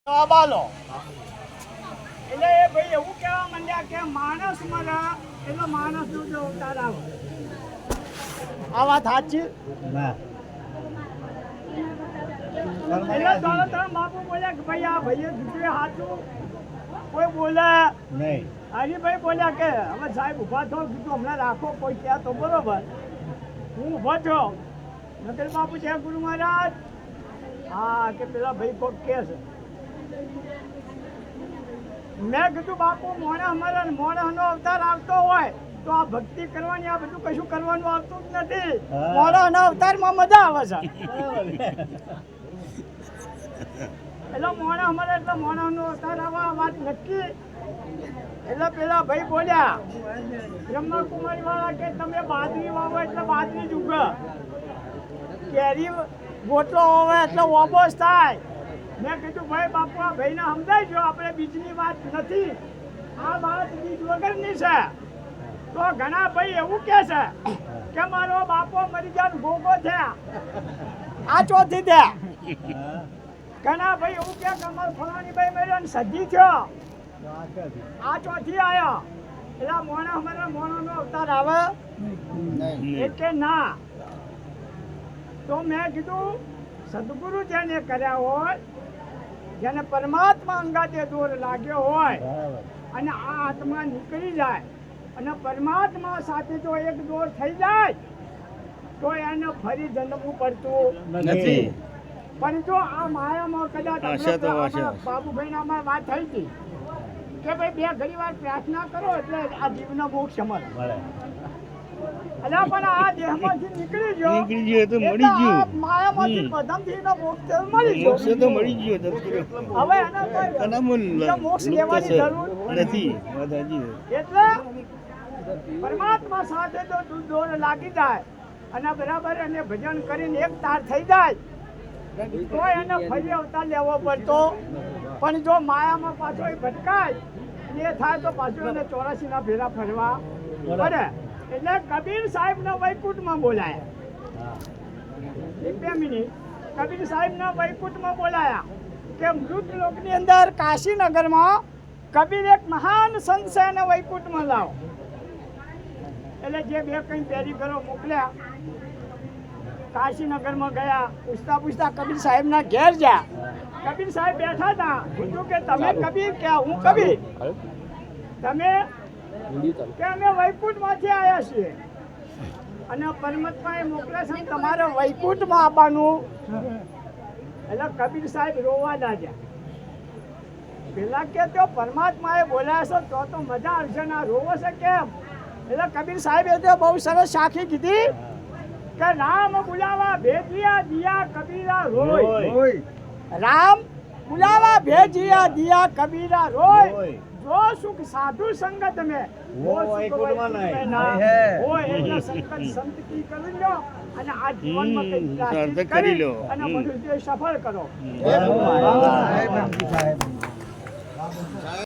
બાલો એટલે એ ભાઈ એવું કહેવા માંડ્યા કે માણસ મરે એટલે માણસ નો જો અવતાર આવે. આ વાત સાચી? એટલે દોલતરામ બાપુ બોલ્યા કે ભાઈ આ ભાઈએ કીધું સાચું. કોઈ બોલે નહીં. હરીભાઈ બોલ્યા કે હવે સાહેબ ઉભા થો, કીધું હમણાં રાખો કોઈ ક્યાં તો બરોબર. હું ઉભો થયો. નકલ બાપુ છે ગુરુ મહારાજ. હા કે પેલા ભાઈ કોક કે છે. મેં કીધું બાપુ મોણા અમારા મોણાનો અવતાર આવતો હોય તો આ ભક્તિ કરવાની આ બધું કશું કરવાનું આવતું જ નથી. મોણાના અવતારમાં મજા આવે છે. એટલે મોણા અમારે એટલે મોણાનો અવતાર આવવા વાત નક્કી. એટલે પેલા ભાઈ બોલ્યા બ્રહ્માકુમારી વાળા કે તમે બાજરી વાવો એટલે બાજરી જ ઉગે, કેરી ગોટલો વાવે એટલે ઓબોસ થાય. મેં કીધું ભાઈ બાપુ આ ભાઈને સમજાય, આપણે બીજની વાત નથી, આ વાત બીજ વગરની છે. તો ઘણા ભાઈ એવું કે છે કે મારો બાપો મરી ગયા ગોગો થયા, આ ચોથી થયા. ઘણા ભાઈ એવું કે અમારો ફલાણી ભાઈ મર્યો ને સજી થયો, આ ચોથી આવ્યો. એટલે મોણા અમારા મોણાનો અવતાર આવે એટલે ના. તો મેં કીધું સદગુરુ જેને કર્યા હોય, જેને પરમાત્મા અંગાતે દોર લાગ્યો હોય અને આ આત્મા નીકળી જાય અને પરમાત્મા સાથે જો એક દોર થઈ જાય તો એને ફરી જન્મવું પડતું નથી. પણ જો આ માયામાં કદાચ બાબુભાઈ નામાં વાત થઈ હતી કે ભાઈ બે ઘણી વાર પ્રાર્થના કરો એટલે આ જીવનો મોક્ષ મળે. અલા પણ આ દેહમાંથી નીકળી ગયો તો મળી ગયો, માયામાંથી પદમથીનો મોક્ષ મળી ગયો, મોક્ષ તો મળી ગયો. હવે એના મોક્ષ લેવાની જરૂર નથી. એટલે પરમાત્મા સાથે જો દોર લાગી જાય અને બરાબર એને ભજન કરીને એક તાર થઈ જાય તો એને ફરી અવતાર લેવો પડતો. પણ જો માયામાં પાછો એ ભટકાય એ થાય તો પાછું એને 84 ના ફેરા ફરવા પડે. એટલે કબીર સાહેબ ના વૈકુંઠમાં બોલાયા. 2 મિનિટ. કબીર સાહેબ ના વૈકુંઠમાં બોલાયા કે મૃત લોકની અંદર કાશીનગરમાં કબીર એક મહાન સંત છે એને વૈકુંઠમાં લાવો. એટલે જે બે કઈ પેરી ઘરો મોકલ્યા કાશીનગરમાં ગયા. પૂછતા પૂછતા કબીર સાહેબ ના ઘેર ગયા. કબીર સાહેબ બેઠા હતા. પૂછ્યું કે તમે કબીર કે હું કબીર, તમે કે અમે વૈકુંઠમાંથી આવ્યા છીએ અને પરમાત્માએ મોકલે છે તમારે વૈકુંઠમાં આવવાનું. એટલે કબીર સાહેબ રોવા લાગ્યા. પેલા કે તો પરમાત્માએ બોલાયા છે તો મજા આવશે ને રોવો છે કેમ? એટલે કબીર સાહેબે તો બહુ સરસ સાખી કીધી કે રામ બુલાવા ભેજિયા દિયા કબીરા રોય. રામ બુલાવા ભેજિયા દિયા કબીરા રોય. જો સુખ સાધુ સંગત में वो वैकुंठ में नहीं वो એટલે સંગત સંત કી કરી લો અને આ જીવનમાં કઈ સાર્થક કરી લો અને મનુષ્ય સફળ કરો.